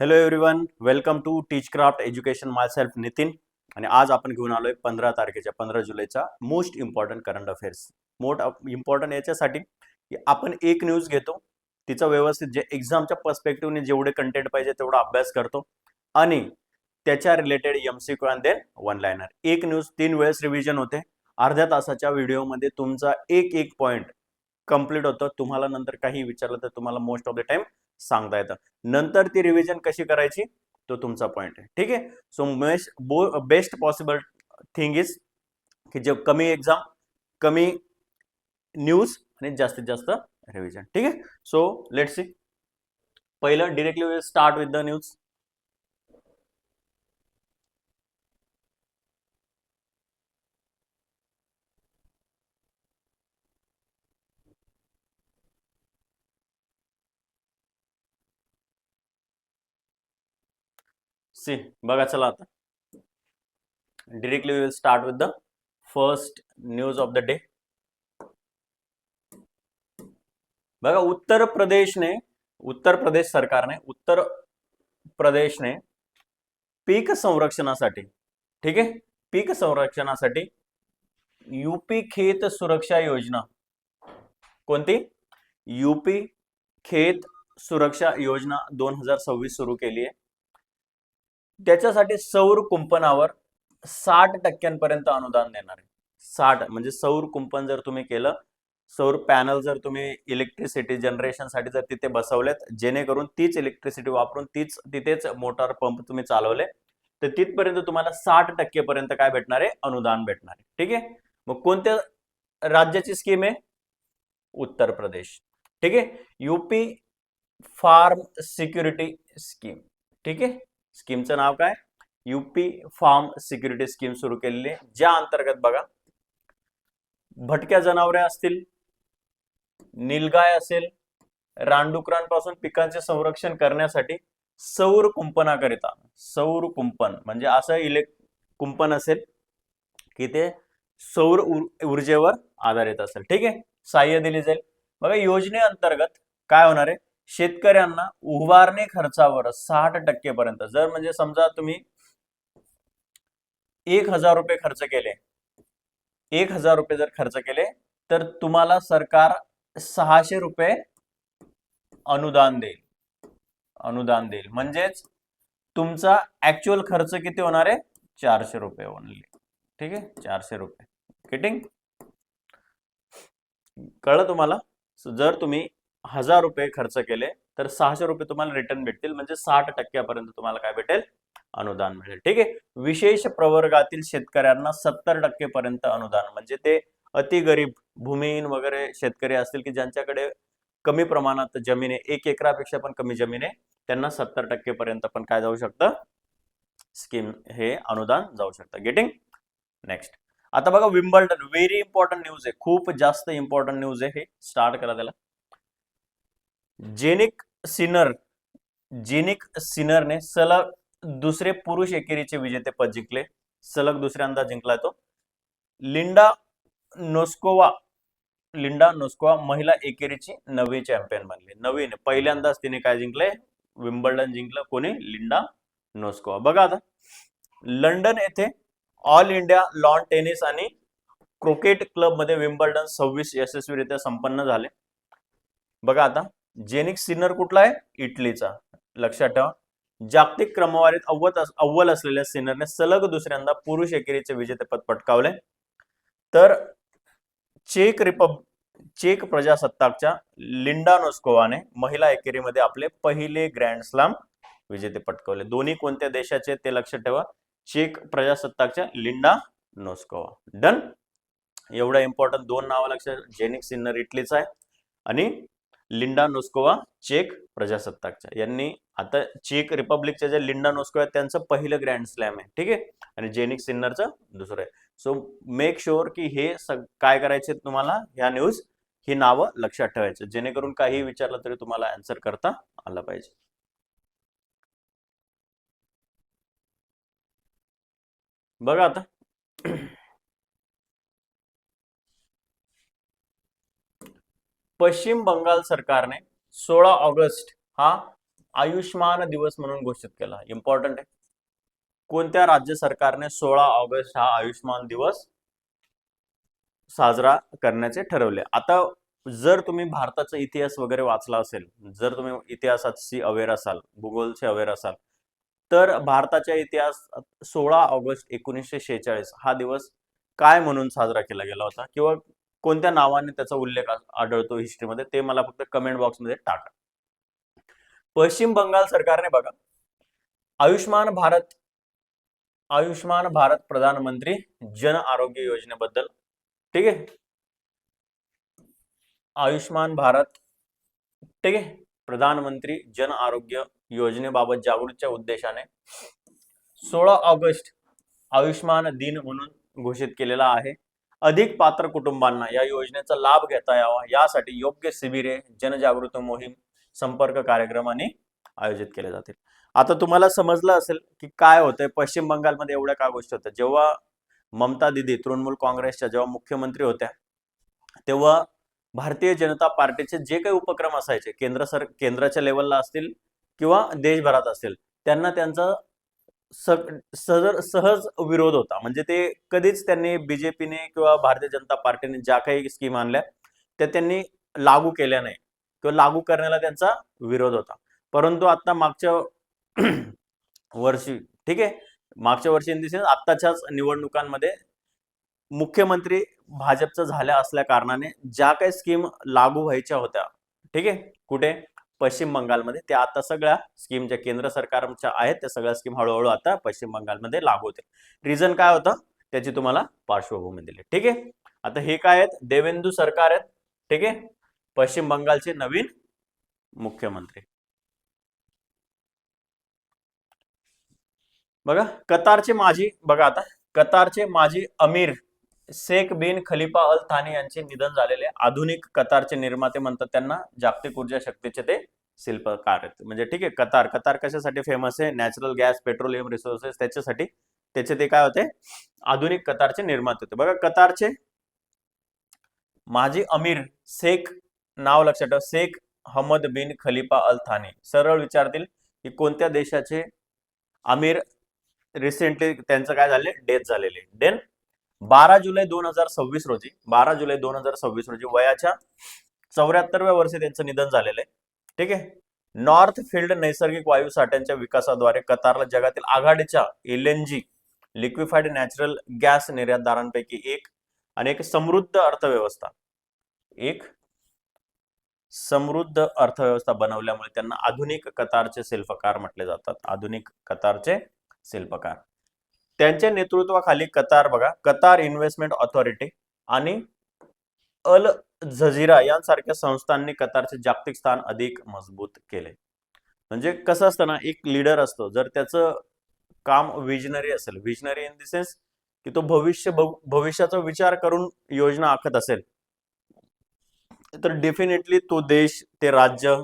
Hello everyone, welcome to Teachcraft education. Myself Nitin. आणि आज आपण घेऊन आलोय 15 जुलैचा most important current affairs. Important याच्यासाठी की आपण एक न्यूज घेतो, तिचा व्यवस्थित जे एक्झामच्या पर्स्पेक्टिव्हने जेवढे कंटेंट पाहिजे तेवढा अभ्यास करतो आणि त्याच्या related MCQ and then one liner. एक न्यूज 3 वेळेस रिव्हिजन होते. अर्ध्या तासाच्या व्हिडिओमध्ये तुमचा एक एक पॉइंट कंप्लीट होतं. तुम्हाला नंतर काही विचारलं तर तुम्हाला मोस्ट ऑफ द टाइम सांगता येतं. नंतर ती रिव्हिजन कशी करायची तो तुमचा पॉइंट आहे. ठीक आहे. So best possible thing is की जे कमी एक्झाम, कमी न्यूज आणि जास्तीत जास्त रिव्हिजन. ठीक आहे. So let's see. पहिलं directly will start with the news. See बघा, चला आता directly will start with the first news of the day. बघा, उत्तर प्रदेश सरकारने उत्तर प्रदेशने पीक संरक्षणासाठी, ठीक आहे, पीक संरक्षणासाठी यूपी खेत सुरक्षा योजना, कोणती? यूपी खेत सुरक्षा योजना 2026 सुरू केली आहे. त्याच्यासाठी सौर कुंपणावर 60% अनुदान देणार आहे. 60 म्हणजे सौर कुंपण जर तुम्ही केलं, सौर पॅनल जर तुम्ही इलेक्ट्रिसिटी जनरेशनसाठी जर तिथे बसवलेत, जेणेकरून तीच इलेक्ट्रिसिटी वापरून तिथेच मोटार पंप तुम्ही चालवले, तर तिथपर्यंत तुम्हाला 60% पर्यंत काय भेटणार आहे? अनुदान भेटणार आहे. ठीक आहे. मग कोणत्या राज्याची स्कीम आहे? उत्तर प्रदेश. ठीक आहे. UP farm security scheme. ठीक आहे. स्कीमचं नाव काय? यूपी फार्म सिक्युरिटी स्कीम सुरू केलेली आहे, ज्या अंतर्गत बघा, भटक्या जनावरे असतील, नीलगाय असेल, रानडुकरांपासून पिकांचे संरक्षण करण्यासाठी सौर कुंपणाकरिता, सौर कुंपण म्हणजे असं कुंपण असेल की ते सौर ऊर्जेवर आधारित असेल. ठीक आहे. सहाय्य दिली जाईल. बघा, योजनेअंतर्गत काय होणार आहे? शेतकऱ्यांना उभारणी खर्चावर 60% पर्यंत, जर म्हणजे समजा तुम्ही 1000 रुपये खर्च केले, 1000 रुपये जर खर्च केले, तर तुम्हाला सरकार 600 रुपये अनुदान देईल. म्हणजेच तुमचा ऍक्च्युअल खर्च किती होणार आहे? 400 रुपये ओनली. ठीक आहे. 400 रुपये. गेटिंग? कळलं तुम्हाला? जर तुम्ही 1000 रुपये खर्च केले तर 600 रुपये तुम्हाला रिटर्न भेटतील, म्हणजे 60% पर्यंत तुम्हाला काय भेटेल? अनुदान मिळेल. ठीक आहे. विशेष प्रवर्गातील शेतकऱ्यांना 70% पर्यंत अनुदान, म्हणजे ते अति गरीब भूमिहीन वगैरे शेतकरी असतील की ज्यांच्याकडे कमी प्रमाणात जमीन आहे, 1 एकरापेक्षा पण कमी जमीन आहे, त्यांना 70% पर्यंत पण काय जाऊ शकतं? स्कीम हे अनुदान जाऊ शकतं. गेटिंग? नेक्स्ट. आता बघा, विम्बल्डन, व्हेरी इंपॉर्टंट न्यूज आहे, खूप जास्त इंपॉर्टंट न्यूज आहे. हे स्टार्ट करा त्याला. जेनिक सिनरने सलग दुसरे पुरुष एकेरीचे विजेतेपद जिंकले. सलग दुसऱ्यांदा जिंकलाय तो. लिंडा नोस्कोवा महिला एकेरीची नवी चॅम्पियन बनली. नवीन, पहिल्यांदाच तिने काय जिंकले? विम्बल्डन जिंकलं. कोणी? Linda Noskova. बघा आता, लंडन येथे ऑल इंडिया लॉन टेनिस आणि क्रिकेट क्लब मध्ये विम्बल्डन 26 यशस्वीरित्या संपन्न झाले. बघा आता, जेनिक सिनर कुठला आहे? इटलीचा. लक्षात ठेवा. जागतिक क्रमवारीत अव्वल असलेल्या सिनरने सलग दुसऱ्यांदा पुरुष एकेरीचे विजेतेपद पटकावले. तर चेक प्रजासत्ताकच्या लिंडा नोस्कोवाने महिला एकेरीमध्ये आपले पहिले ग्रँड स्लॅम विजेते पटकावले. दोन्ही कोणत्या देशाचे ते लक्षात ठेवा. चेक प्रजासत्ताकच्या लिंडा नोस्कोवा. डन. एवढा इम्पॉर्टंट 2 नाव लक्षात. जेनिक सिन्नर इटलीचा आहे आणि लिंडा नोस्कोवा चेक प्रजासत्ताकच्या. यांनी आता चेक रिपब्लिकच्या ज्या लिंडा नोस्कोवा त्यांचं पहिलं ग्रँड स्लॅम आहे. ठीक आहे. आणि जेनिक सिन्नरचं दुसरं आहे. सो मेक शुअर की हे काय करायचे तुम्हाला, ह्या न्यूज ही नावं लक्षात ठेवायचं, जेणेकरून काही विचारलं तरी तुम्हाला आन्सर करता आलं पाहिजे. बघा आता, पश्चिम बंगाल सरकारने 16 ऑगस्ट हा आयुष्मान दिवस म्हणून घोषित केला. इम्पॉर्टंट आहे. कोणत्या राज्य सरकारने 16 ऑगस्ट हा आयुष्मान दिवस साजरा करण्याचे ठरवले? आता जर तुम्ही भारताचा इतिहास वगैरे वाचला असेल, जर तुम्ही इतिहासाची अवेअर असाल, भूगोलचे अवेअर असाल, तर भारताच्या इतिहास 16 ऑगस्ट 1946 हा दिवस काय म्हणून साजरा केला गेला होता किंवा कोणत्या नावाने त्याचा उल्लेख आढळतो हिस्ट्रीमध्ये, ते मला फक्त कमेंट बॉक्समध्ये टाका. पश्चिम बंगाल सरकारने बघा आयुष्मान भारत प्रधानमंत्री जन आरोग्य योजनेबद्दल, ठीक आहे, आयुष्मान भारत, ठीक आहे, प्रधानमंत्री जन आरोग्य योजनेबाबत जागृतीच्या उद्देशाने 16 ऑगस्ट आयुष्मान दिन म्हणून घोषित केलेला आहे. अधिक पात्र कुटुंबांना या योजनेचा लाभ घेता यावा यासाठी योग्य शिबिरे, जनजागृती मोहीम, संपर्क कार्यक्रमाने आयोजित केले जातील. आता तुम्हाला समजलं असेल की काय होतंय पश्चिम बंगालमध्ये, एवढ्या काय गोष्टी होत्या. जेव्हा ममता दिदी तृणमूल काँग्रेसच्या जेव्हा मुख्यमंत्री होत्या, तेव्हा भारतीय जनता पार्टीचे जे काही उपक्रम असायचे केंद्राच्या लेवलला असतील किंवा देशभरात असतील, त्यांना त्यांचा सहज विरोध होता. म्हणजे ते कधीच त्यांनी बीजेपीने किंवा भारतीय जनता पार्टीने ज्या काही स्कीम आणल्या त्या त्यांनी लागू केल्या नाही किंवा लागू करण्याला त्यांचा विरोध होता. परंतु आता मागच्या वर्षी, ठीक आहे, मागच्या वर्षी इन द सेन्स आत्ताच्याच निवडणुकांमध्ये मुख्यमंत्री भाजपचं झाल्या असल्या कारणाने ज्या काही स्कीम लागू व्हायच्या होत्या, ठीक आहे, कुठे पश्चिम बंगालमध्ये, त्या आता सगळ्या स्कीम ज्या केंद्र सरकारच्या आहेत त्या सगळ्या स्कीम हळूहळू आता पश्चिम बंगालमध्ये लागू होते. रिझन काय होतं त्याची तुम्हाला पार्श्वभूमी दिली, ठीक आहे. आता हे काय आहेत, देवेंदू सरकार आहेत, ठीक आहे, पश्चिम बंगालचे नवीन मुख्यमंत्री. बघा कतारचे माजी, बघा आता कतारचे माजी अमीर शेख बिन खलिफा अल थानी यांचे निधन झालेले. आधुनिक कतारचे निर्माते म्हणतात त्यांना, जागतिक ऊर्जा शक्तीचे ते शिल्पकार आहेत. म्हणजे ठीक आहे, कतार कशासाठी फेमस आहे, नॅचरल गॅस, पेट्रोलियम रिसोर्सेस, त्याच्यासाठी त्याचे ते काय होते, आधुनिक कतारचे निर्माते होते. बघा कतारचे माजी अमीर शेख, नाव लक्षात ठेवा, शेख हमद बिन खलिफा अल थानी. सरळ विचारतील की कोणत्या देशाचे अमीर रिसेंटली त्यांचं काय झाले, डेथ झालेले. देन 12 जुलै 2026 रोजी, 12 जुलै 2026 रोजी वयाच्या 74व्या वर्षी त्यांचं निधन झालेलं आहे, ठीक आहे. नॉर्थ फील्ड नैसर्गिक वायू साठ्यांच्या विकासाद्वारे कतारला जगातील आघाडीच्या LNG लिक्विफाईड नॅचरल गॅस निर्यातदारांपैकी एक आणि एक समृद्ध अर्थव्यवस्था बनवल्यामुळे त्यांना आधुनिक कतारचे शिल्पकार म्हटले जातात. आधुनिक कतारचे शिल्पकार. त्यांच्या नेतृत्वाखाली कतार इन्व्हेस्टमेंट ऑथॉरिटी आणि अल झजीरा यांसारख्या संस्थांनी कतारचे जागतिक स्थान अधिक मजबूत केले. म्हणजे कसं असतं ना, एक लीडर असतो, जर त्याचं काम विजनरी असेल, विजनरी इन द सेन्स की तो भविष्याचा विचार करून योजना आखत असेल, तर डेफिनेटली तो देश, ते राज्य,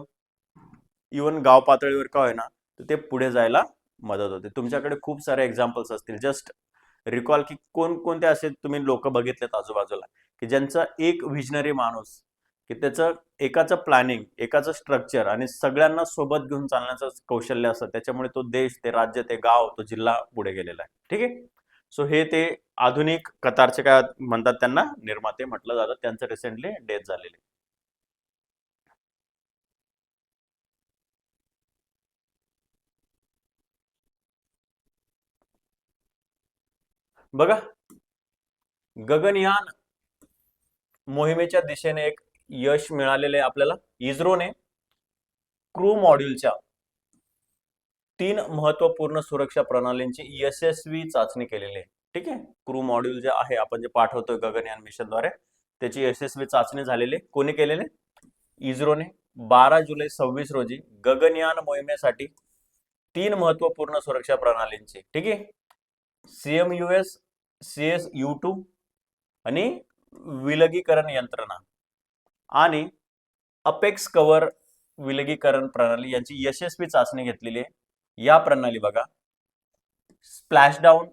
इवन गाव पातळीवर का होईना, तर ते पुढे जायला मदत होते. तुमच्याकडे खूप सारे एक्झाम्पल्स असतील. जस्ट रिकॉल की कोणकोणते असे तुम्ही लोक बघितलेत आजूबाजूला की ज्यांचा एक विजनरी माणूस, की त्याचं एकाचं प्लॅनिंग, एकाचं स्ट्रक्चर आणि सगळ्यांना सोबत घेऊन चालण्याचं कौशल्य असतं, त्याच्यामुळे तो देश, ते राज्य, ते गाव, तो जिल्हा पुढे गेलेला आहे, ठीक आहे. सो हे ते आधुनिक कतारचे काय म्हणतात, त्यांना निर्माते म्हटलं जातं. त्यांचं रिसेंटली डेथ झालेली. बघा गगनयान मोहिमेच्या दिशेने एक यश मिळालेले आपल्याला. इस्रोने क्रू मॉड्यूलच्या 3 महत्वपूर्ण सुरक्षा प्रणालींची यशस्वी चाचणी केलेली आहे, ठीक आहे. क्रू मॉड्यूल जे आहे, आपण जे पाठवतोय गगनयान मिशनद्वारे, त्याची यशस्वी चाचणी झालेली. कोणी केलेले? इस्रोने. 12 जुलै 26 रोजी गगनयान मोहिमेसाठी 3 महत्वपूर्ण सुरक्षा प्रणालींची, ठीक आहे, CMUS CSU-2 आणि विलगीकरण यंत्रणा आणि अपेक्स कव्हर विलगीकरण प्रणाली यांची यशस्वी चाचणी घेतलेली आहे. या प्रणाली बघा स्प्लॅशडाऊन,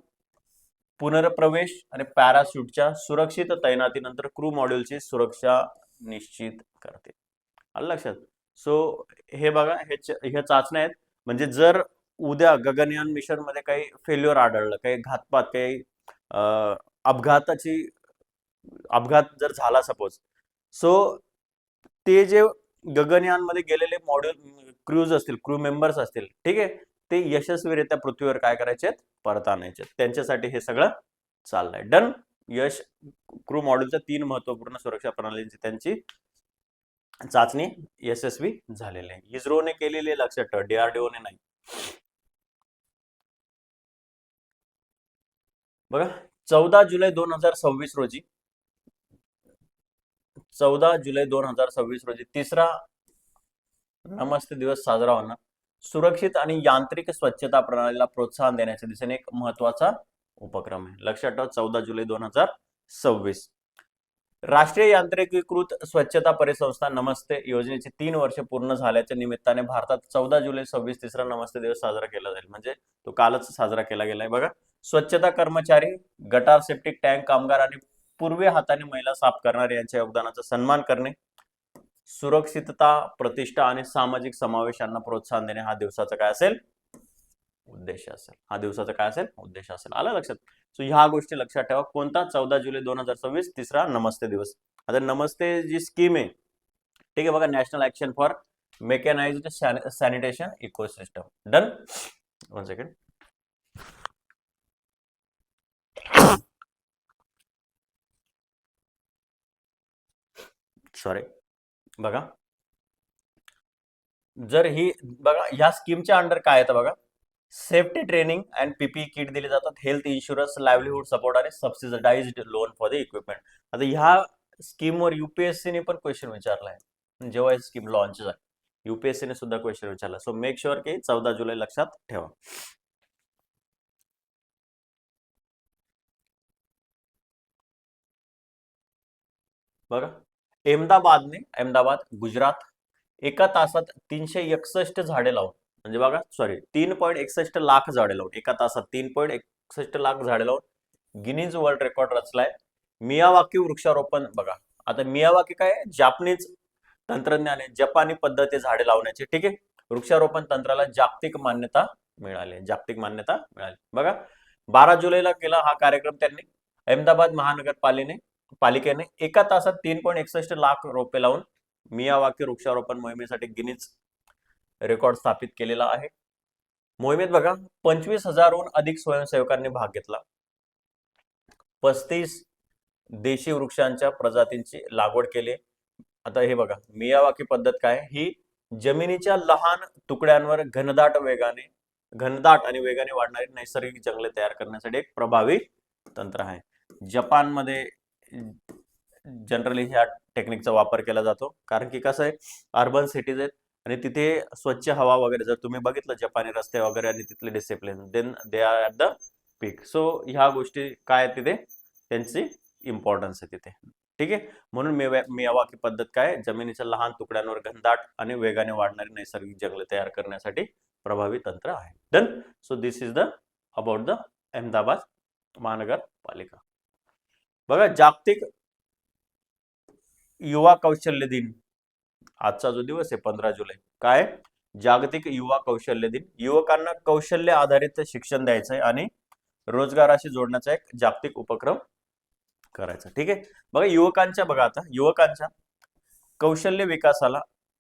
पुनर्प्रवेश आणि पॅराशूटच्या सुरक्षित तैनातीनंतर क्रू मॉड्यूलची सुरक्षा निश्चित करते. आलं लक्षात? सो हे बघा, ह्या चाचण्या आहेत. म्हणजे जर उद्या गगनयान मिशन मध्ये काही फेल्युअर आढळलं, काही घातपात, काही अपघाताची अपघात जर झाला सपोज, सो ते जे गगनयानमध्ये गेलेले मॉड्यूल क्रूज असतील, क्रू मेंबर्स असतील, ठीक आहे, ते यशस्वीरित्या पृथ्वीवर काय करायचे, परत आणायचे. त्यांच्यासाठी हे सगळं चाललंय. डन. यश क्रू मॉड्यूलच्या 3 महत्वपूर्ण सुरक्षा प्रणालींची त्यांची चाचणी यशस्वी झालेली आहे. इस्रोने केलेली आहे, लक्षात ठेवा, DRDOने नाही. बघा, 14 जुलै 2026 रोजी 14 जुलै 2026 रोजी तिसरा नमस्ते दिवस साजरा होणार. सुरक्षित आणि यांत्रिक स्वच्छता प्रणालीला प्रोत्साहन देण्याच्या दिशेने एक महत्वाचा उपक्रम आहे. लक्षात ठेवा, 14 जुलै 2026. राष्ट्रीय यांत्रिकीकृत स्वच्छता परिसंस्था नमस्ते योजनेची 3 वर्ष पूर्ण झाल्याच्या निमित्ताने भारतात 14 जुलै 26 तिसरा नमस्ते दिवस साजरा केला जाईल. म्हणजे तो कालच साजरा केला गेलाय. बघा, स्वच्छता कर्मचारी, गटार, सेप्टिक टँक कामगार आणि पूर्वी हाताने मैला साफ करणारे यांच्या योगदानाचा सन्मान करणे, सुरक्षितता, प्रतिष्ठा आणि सामाजिक समावेश यांना प्रोत्साहन देणे हा दिवसाचा काय असेल, उद्देश असेल. हा दिवसाचा काय असेल, उद्देश असेल. आलं लक्षात. सो ह्या गोष्टी लक्षात ठेवा. कोणता? 14 जुलै 2026 तिसरा नमस्ते दिवस. आता नमस्ते जी स्कीम आहे, ठीक आहे, बघा, national action for mechanised sanitation ecosystem. Done. 1 second. Sorry. बघा, जर ही बघा ह्या स्कीमच्या अंडर काय येतं बघा, safety training and PPE kit दिले जातात, हेल्थ इन्शुरन्स, लाईव्हलीहूड सपोर्ट आणि सबसिडाइज्ड लोन फॉर द इक्विपमेंट. आता ह्या स्कीमवर युपीएससीने पण क्वेश्चन विचारलाय जेव्हा ही स्कीम लॉन्च झाली. युपीएससीने सुद्धा क्वेश्चन विचारला. सो मेक शुअर की 14 जुलै लक्षात ठेवा. बघा, अहमदाबाद गुजरात एका तासात 361 झाडे लावून, म्हणजे बघा, सॉरी, 3.61 लाख झाडे लावून एका तासात 3.61 लाख झाडे लावून गिनीज वर्ल्ड रेकॉर्ड रचलाय. मियावाकी वृक्षारोपण. बघा, आता मियावाकी काय, जापनीज तंत्रज्ञान आहे, जपानी पद्धती झाडे लावण्याची, ठीक आहे. वृक्षारोपण तंत्राला जागतिक मान्यता मिळाली. जागतिक मान्यता मिळाली. बघा, 12 जुलैला केला हा कार्यक्रम त्यांनी. अहमदाबाद पालिकेने एका तासात 3.61 लाख रोपे लावून मियावाकी वृक्षारोपण मोहिमेसाठी गिनीज रेकॉर्ड स्थापित केलेला आहे. मोहिमेत बघा 25,000हून अधिक स्वयंसेवकांनी भाग घेतला. 35 देशी वृक्षांच्या प्रजातींची लागवड केली. आता हे बघा, मियावाकी पद्धत काय, ही जमिनीच्या लहान तुकड्यांवर घनदाट आणि वेगाने वाढणारी नैसर्गिक जंगले तयार करण्यासाठी एक प्रभावी तंत्र आहे. जपानमध्ये जनरली ह्या टेक्निकचा वापर केला जातो, कारण की कसं आहे, अर्बन सिटीज आहेत आणि तिथे स्वच्छ हवा वगैरे, जर तुम्ही बघितलं जपानी रस्ते वगैरे आणि तिथले discipline, then they are at the peak. So ह्या गोष्टी काय तिथे त्यांची इम्पॉर्टन्स आहे तिथे, ठीक आहे. म्हणून मियावाकी पद्धत काय, जमिनीच्या लहान तुकड्यांवर घनदाट आणि वेगाने वाढणारी नैसर्गिक जंगले तयार करण्यासाठी प्रभावी तंत्र आहे. Done. So this is the about the Ahmedabad महानगरपालिका. बघा, जागतिक युवा कौशल्य दिन आजचा जो दिवस आहे 15 जुलै, काय, जागतिक युवा कौशल्य दिन. युवकांना कौशल्य आधारित शिक्षण द्यायचं आहे आणि रोजगाराशी जोडण्याचा एक जागतिक उपक्रम करायचा, ठीक आहे. बघा, युवकांच्या कौशल्य विकासाला,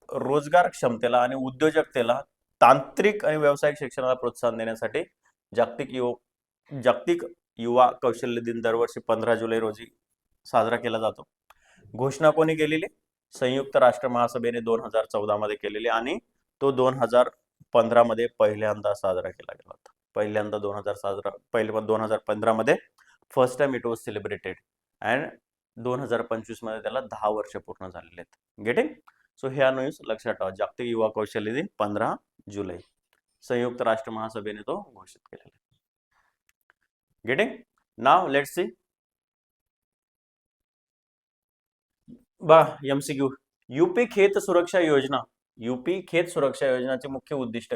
रोजगार क्षमतेला आणि उद्योजकतेला, तांत्रिक आणि व्यावसायिक शिक्षणाला प्रोत्साहन देण्यासाठी जागतिक युवा कौशल्य दिन दरवर्षी 15 जुलै रोजी साजरा केला जातो. घोषणा कोणी केलेली? संयुक्त राष्ट्र महासभेने 2014 मध्ये केलेली आणि तो 2015 मध्ये पहिल्यांदा साजरा केला गेला होता. पहिल्यांदा 2015 मध्ये first time it was celebrated and 2025 मध्ये त्याला 10 वर्ष पूर्ण झालेले आहेत. गेटिंग? सो ह्या न्यूज लक्षात ठेवा. जागतिक युवा कौशल्य दिन 15 जुलै संयुक्त राष्ट्र महासभेने तो घोषित केलेला आहे. Getting? Now let's see. MCQ. UP Khet सुरक्षा योजनाचे मुख्य उद्दिष्ट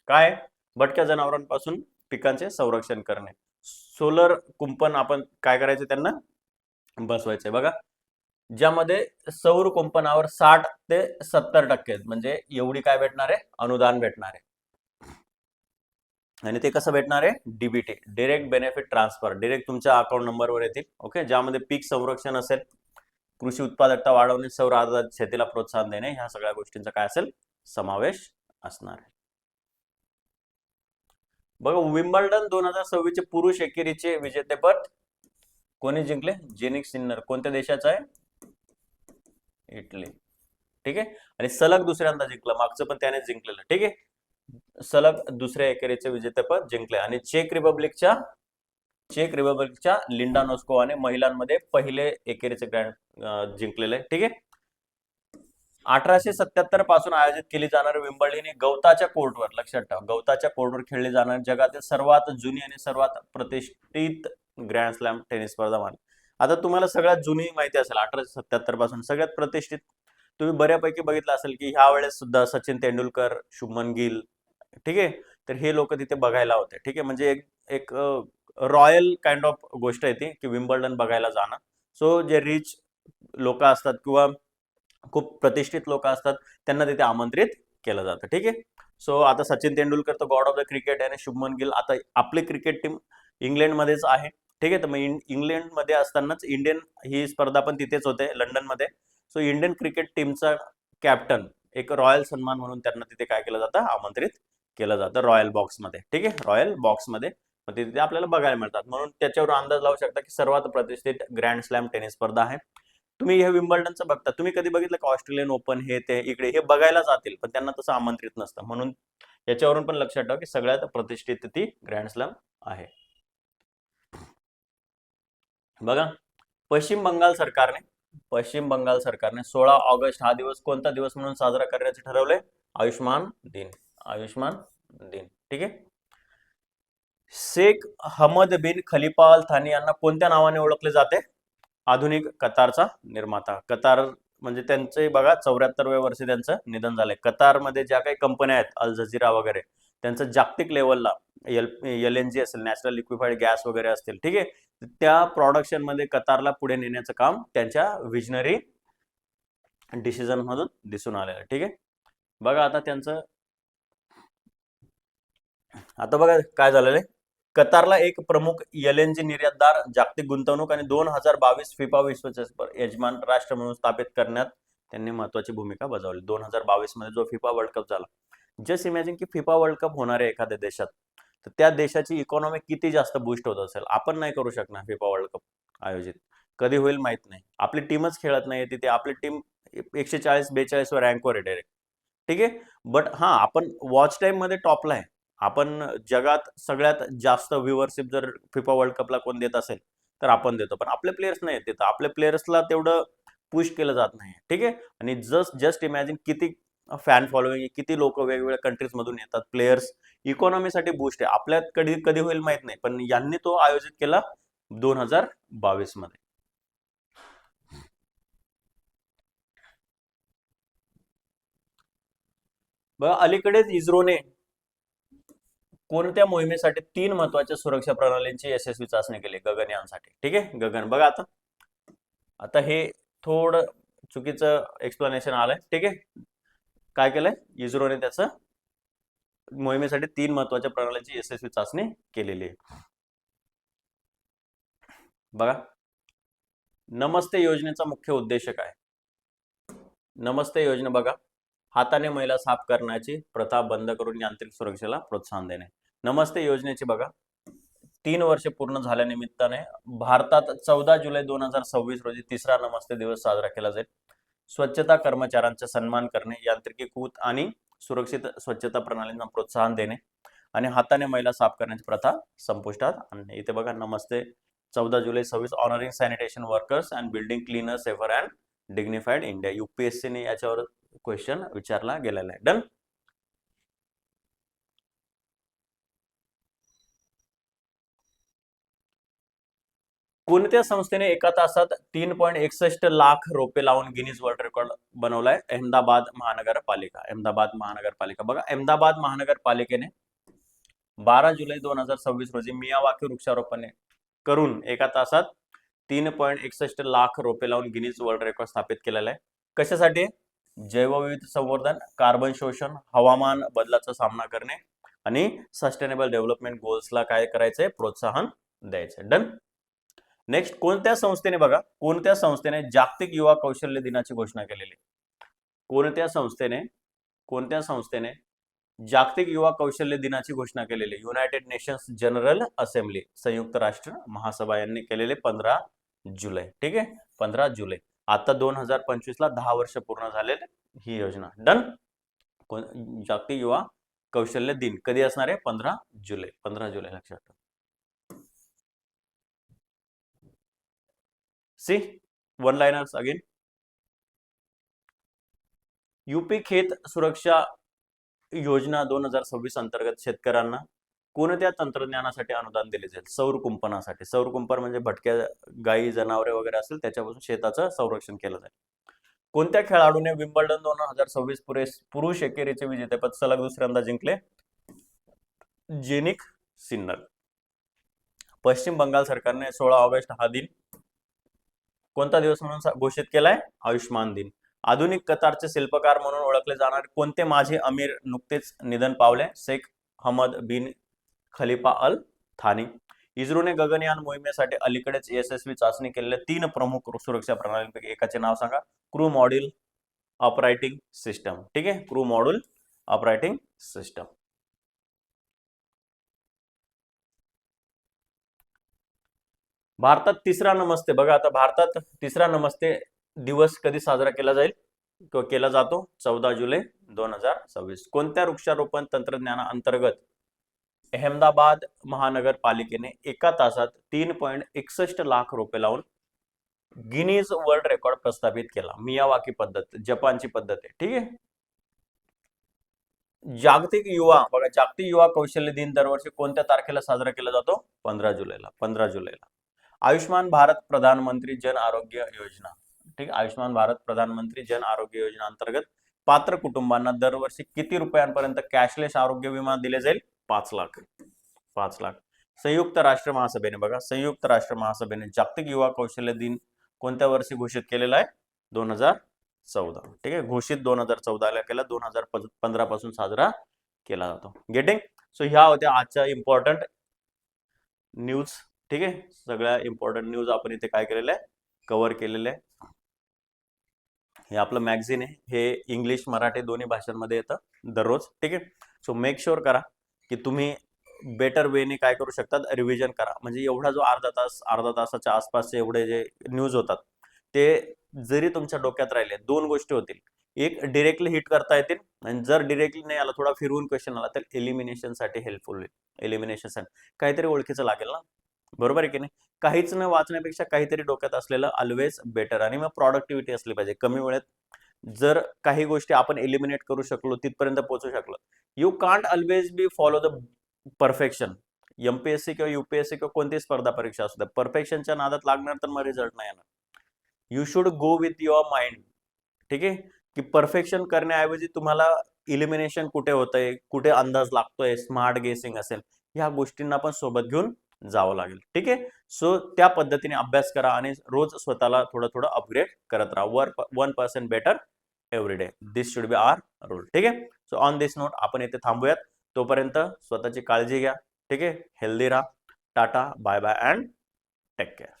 काय? भटक्या जनावरांपासून पिकांचे संरक्षण करणे. सोलर कुंपण आपण काय करायचे, त्यांना बसवायचे. बघा, ज्यामध्ये सौर कुंपणावर 60 ते 70% म्हणजे एवढी काय भेटणार आहे, अनुदान भेटणार आहे. आणि ते कसं भेटणार आहे, DBT, direct benefit transfer, direct तुमच्या अकाउंट नंबरवर येतील. ओके, ज्यामध्ये पीक संरक्षण असेल, कृषी उत्पादकता वाढवणे, सौर आधारित शेतीला प्रोत्साहन देणे, ह्या सगळ्या गोष्टींचा काय असेल, समावेश असणार आहे. बघा, विम्बल्डन 2026 चे पुरुष एकेरीचे विजेतेपद कोणी जिंकले, जेनिक सिन्नर. कोणत्या देशाचा आहे, इटली. ठीक आहे, आणि सलग दुसऱ्यांदा जिंकला, मागचं पण त्याने जिंकलेलं. ठीक आहे, सलग दुसऱ्या एकेरीचे विजेतेपद जिंकले. आणि चेक रिपब्लिकच्या लिंडा नोस्कोवाने महिलांमध्ये पहिले एकेरीचे ग्रँड जिंकलेले आहे. ठीक आहे, 1877 पासून आयोजित केली जाणारी विम्बल्डन ही गवताच्या कोर्टवर, लक्षात ठेवा, गवताच्या कोर्टवर खेळली जाणारी जगातील सर्वात जुनी आणि सर्वात प्रतिष्ठित ग्रँड स्लॅम टेनिस स्पर्धा मानली. आता तुम्हाला सगळ्यात जुनी माहिती असेल, 1877 पासून सगळ्यात प्रतिष्ठित तुम्ही बऱ्यापैकी बघितलं असेल की ह्या वेळेस सुद्धा सचिन तेंडुलकर, शुभमन गिल, ठीक आहे, तर हे लोक तिथे बघायला होते. ठीक आहे, म्हणजे एक रॉयल काइंड ऑफ गोष्ट आहे ती, की विम्बल्डन बघायला जाणं. सो जे रिच लोक असतात किंवा खूप प्रतिष्ठित लोक असतात त्यांना तिथे आमंत्रित केलं जातं. ठीक आहे, सो आता सचिन तेंडुलकर तर गॉड ऑफ द क्रिकेट आहे आणि शुभमन गिल, आता आपली क्रिकेट टीम इंग्लंडमध्येच आहे. ठीक आहे, तर मग इंग्लंडमध्ये असतानाच इंडियन ही स्पर्धा पण तिथेच होते, लंडनमध्ये. सो इंडियन क्रिकेट टीमचा कॅप्टन, एक रॉयल सन्मान म्हणून त्यांना तिथे काय केलं जातं, आमंत्रित केलं जातं रॉयल बॉक्समध्ये. ठीक आहे, रॉयल बॉक्समध्ये मग तिथे आपल्याला बघायला मिळतात. म्हणून त्याच्यावर अंदाज लावू शकता की सर्वात प्रतिष्ठित ग्रँड स्लॅम टेनिस स्पर्धा आहे. तुम्ही हे विम्बल्डनचं बघता, तुम्ही कधी बघितलं का ऑस्ट्रेलियन ओपन हे ते इकडे हे बघायला जातील, पण त्यांना तसं आमंत्रित नसतं. म्हणून याच्यावरून पण लक्षात ठेवा की सगळ्यात प्रतिष्ठित ती ग्रँड स्लॅम आहे. बघा, पश्चिम बंगाल सरकारने 16 ऑगस्ट हा दिवस कोणता दिवस म्हणून साजरा करण्याचे ठरवले, आयुष्मान दिन. ठीक आहे, शेख हमद बिन खलिफा अल थानी यांना कोणत्या नावाने ओळखले जाते, आधुनिक कतारचा निर्माता. कतार म्हणजे त्यांचे बघा 74व्या वर्षी त्यांचं निधन झालंय. कतारमध्ये ज्या काही कंपन्या आहेत, अल जझीरा वगैरे, त्यांचं जागतिक लेवलला LNG असेल, नॅशनल लिक्विफाईड गॅस वगैरे असतील, ठीक आहे, त्या प्रोडक्शन मध्ये कतारला पुढे नेण्याचं काम त्यांच्या विजनरी डिसिजन मधून दिसून आलेलं. ठीक आहे, बघा आता त्यांचं, आता बघा काय झालेलं आहे, कतारला एक प्रमुख LNG निर्यातदार, जागतिक गुंतवणूक आणि 2022 फिफा विश्वचषक यजमान राष्ट्र म्हणून स्थापित करण्यात त्यांनी महत्वाची भूमिका बजावली. 2022 मध्ये जो फिफा वर्ल्ड कप झाला, जस्ट इमॅजिन की फिफा वर्ल्ड कप होणार आहे एखाद्या देशात, तर त्या देशाची इकॉनॉमी किती जास्त बूस्ट होत असेल. आपण नाही करू शकणार फिफा वर्ल्ड कप आयोजित, कधी होईल माहित नाही. आपली टीमच खेळत नाही तिथे, आपली टीम 140-42 वर रँकवर आहे डायरेक्ट. ठीक आहे, बट हा आपण वॉच टाइम मध्ये टॉपला आहे. आपण जगात सगळ्यात जास्त व्ह्यूअरशिप जर फिफा वर्ल्ड कपला कोण देत असेल तर आपण देतो, पण आपले प्लेयर्स नाही देत, आपल्या प्लेयर्सला तेवढं पुश केलं जात नाही. ठीक आहे, आणि जस्ट इमॅजिन किती फॅन फॉलोइंग, किती लोक वेगवेगळ्या कंट्रीज मधून येतात, प्लेयर्स, इकॉनॉमीसाठी बूस्ट आहे. आपल्यात कधी कधी होईल माहित नाही, पण यांनी तो आयोजित केला 2022 मध्ये. बघा, अलीकडेच इस्रोने कोणत्या मोहिमेसाठी 3 महत्वाच्या सुरक्षा प्रणालींची यशस्वी चाचणी केली, गगनयानसाठी. ठीक आहे, गगन, बघा आता हे थोडं चुकीचं एक्सप्लेनेशन आलंय. ठीक आहे, काय केलंय, इस्रोने त्याचं मोहिमेसाठी 3 महत्वाच्या प्रणालींची यशस्वी चाचणी केलेली आहे. बघा, नमस्ते योजनेचा मुख्य उद्देश काय, नमस्ते योजना बघा, हाताने मैला साफ करण्याची प्रथा बंद करून यांत्रिक सुरक्षेला प्रोत्साहन देणे. नमस्ते योजनेची बघा 3 वर्ष पूर्ण झाल्यानिमित्ताने भारतात 14 जुलै 2026 रोजी तिसरा नमस्ते दिवस साजरा केला जाईल. स्वच्छता कर्मचाऱ्यांचा सन्मान करणे, यांत्रिकीकृत आणि सुरक्षित स्वच्छता प्रणालींना प्रोत्साहन देणे आणि हाताने मैला साफ करण्याची प्रथा संपुष्टात आणणे. इथे बघा, नमस्ते 14 जुलै 26 honouring sanitation workers and building cleaner safer and dignified India. UPSC ने याच्यावर क्वेश्चन विचारला गेलेला आहे. डन. कोणत्या संस्थेने एका तासात 3.61 लाख रोपे लावून गिनीज वर्ल्ड रेकॉर्ड बनवलाय, अहमदाबाद महानगरपालिका. बघा, अहमदाबाद महानगरपालिकेने 12 जुलै 2026 रोजी मियावाकी वृक्षारोपण करून एका तासात 3.61 लाख रोपे लावून गिनीज वर्ल्ड रेकॉर्ड स्थापित केलेला आहे. कशासाठी? जैवविविध संवर्धन, कार्बन शोषण, हवामान बदलाचा सामना करणे आणि सस्टेनेबल डेव्हलपमेंट गोल्सला काय करायचंय? प्रोत्साहन द्यायचंय. डन. नेक्स्ट, कोणत्या संस्थेने जागतिक युवा कौशल्य दिनाची घोषणा केलेली? कोणत्या संस्थेने जागतिक युवा कौशल्य दिनाची घोषणा केलेली? युनायटेड नेशन्स जनरल असेंब्ली, संयुक्त राष्ट्र महासभा यांनी केलेले 15 जुलै. ठीक आहे, 15 जुलै. आता 2025 ला 10 वर्ष पूर्ण झालेले ही योजना. डन. जागतिक युवा कौशल्य दिन कधी असणार आहे? 15 जुलै. 15 जुलै लक्षात ठेवा. See one liners again. UP Khet Suraksha योजना 2026 अंतर्गत शेतकऱ्यांना कोणत्या तंत्रज्ञानासाठी अनुदान दिले जाईल? सौर कुंपणासाठी. सौर कुंपण म्हणजे भटक्या गायी जनावरे वगैरे असेल त्याच्यापासून शेताचं संरक्षण केलं जाईल. कोणत्या खेळाडूने विम्बल्डन 2026 पुरुष एकेरीचे विजेतेपद सलग दुसऱ्यांदा जिंकले? जेनिक सिन्नर. पश्चिम बंगाल सरकारने 16 ऑगस्ट हा दिन कोणता दिवस म्हणून घोषित केलाय? आयुष्मान दिन. आधुनिक कतारचे शिल्पकार म्हणून ओळखले जाणारे कोणते माजी अमीर नुकतेच निधन पावले? शेख हमद बिन खलिफा अल थानी. इस्रोने गगनयान मोहिमेसाठी अलीकडेच यशस्वी चाचणी केलेल्या 3 प्रमुख सुरक्षा प्रणालींपैकी एकाचे नाव सांगा. Crew module operating system. ठीक आहे, क्रू मॉड्यूल ऑपरेटिंग सिस्टम. भारतात तिसरा नमस्ते, बघा आता भारतात तिसरा नमस्ते दिवस कधी साजरा केला जाईल? तो केला जातो 14 जुलै 2026. कोणत्या वृक्षारोपण तंत्रज्ञानाअंतर्गत अहमदाबाद महानगरपालिकेने एका तासात 3.61 लाख रोपे लावून गिनीज वर्ल्ड रेकॉर्ड प्रस्थापित केला? मियावाकी पद्धत, जपानची पद्धत आहे. ठीक आहे. जागतिक युवा कौशल्य दिन दरवर्षी कोणत्या तारखेला साजरा केला जातो? 15 जुलैला. 15 जुलैला. आयुष्मान भारत प्रधानमंत्री जन आरोग्य योजना. ठीक, आयुष्मान भारत प्रधानमंत्री जन आरोग्य योजना अंतर्गत पात्र कुटुंबांना दरवर्षी किती रुपयांपर्यंत कॅशलेस आरोग्य विमा दिले जाईल? 5 लाख. 5 लाख. संयुक्त राष्ट्र महासभेने, बघा संयुक्त राष्ट्र महासभेने जागतिक युवा कौशल्य दिन कोणत्या वर्षी घोषित केलेला आहे? 2014. ठीक आहे, घोषित 2014 ला केला, 2015 पासून साजरा केला जातो. गेटिंग? सो ह्या होत्या आजच्या इम्पॉर्टंट न्यूज. ठीक आहे, सगळ्या इम्पॉर्टंट न्यूज आपण इथे काय केलेलं आहे? कव्हर केलेलं आहे. हे आपलं मॅगझिन आहे, हे इंग्लिश मराठी दोन्ही भाषांमध्ये येतं दररोज. ठीक आहे, सो मेक शुअर करा की तुम्ही बेटर वेने काय करू शकतात? रिव्हिजन करा. म्हणजे एवढा जो अर्धा तासाच्या आसपासचे एवढे जे न्यूज होतात ते जरी तुमच्या डोक्यात राहिले, 2 गोष्टी होतील. एक, डिरेक्टली हिट करता येतील, आणि जर डिरेक्टली नाही आला, थोडा फिरवून क्वेश्चन आला तर एलिमिनेशन साठी हेल्पफुल होईल. एलिमिनेशन साठी काहीतरी ओळखीचं लागेल ना, बरोबर आहे की नाही? काहीच न वाचण्यापेक्षा काहीतरी डोक्यात असलेलं ऑलवेज बेटर. आणि मग प्रोडक्टिव्हिटी असली पाहिजे. कमी वेळेत जर काही गोष्टी आपण एलिमिनेट करू शकलो, तिथपर्यंत पोहोचू शकलो. You can't always be follow the perfection. MPSC किंवा युपीएससी किंवा कोणती स्पर्धा परीक्षा असू द्या, परफेक्शनच्या नादात लागणार तर मग रिझल्ट नाही येणार. You should go with your mind. ठीक आहे, की परफेक्शन करण्याऐवजी तुम्हाला इलिमिनेशन कुठे होतंय, कुठे अंदाज लागतोय, स्मार्ट गेसिंग असेल, ह्या गोष्टींना पण सोबत घेऊन जावं लागेल. ठीक आहे, सो त्या पद्धतीने अभ्यास करा आणि रोज स्वतःला थोडं थोडं अपग्रेड करत राहा. 1% better every day. This should be our rule. ठीक आहे, सो ऑन दिस नोट आपण इथे थांबूयात. तोपर्यंत स्वतःची काळजी घ्या. ठीक आहे, हेल्दी राहा. Tata, bye bye and take care.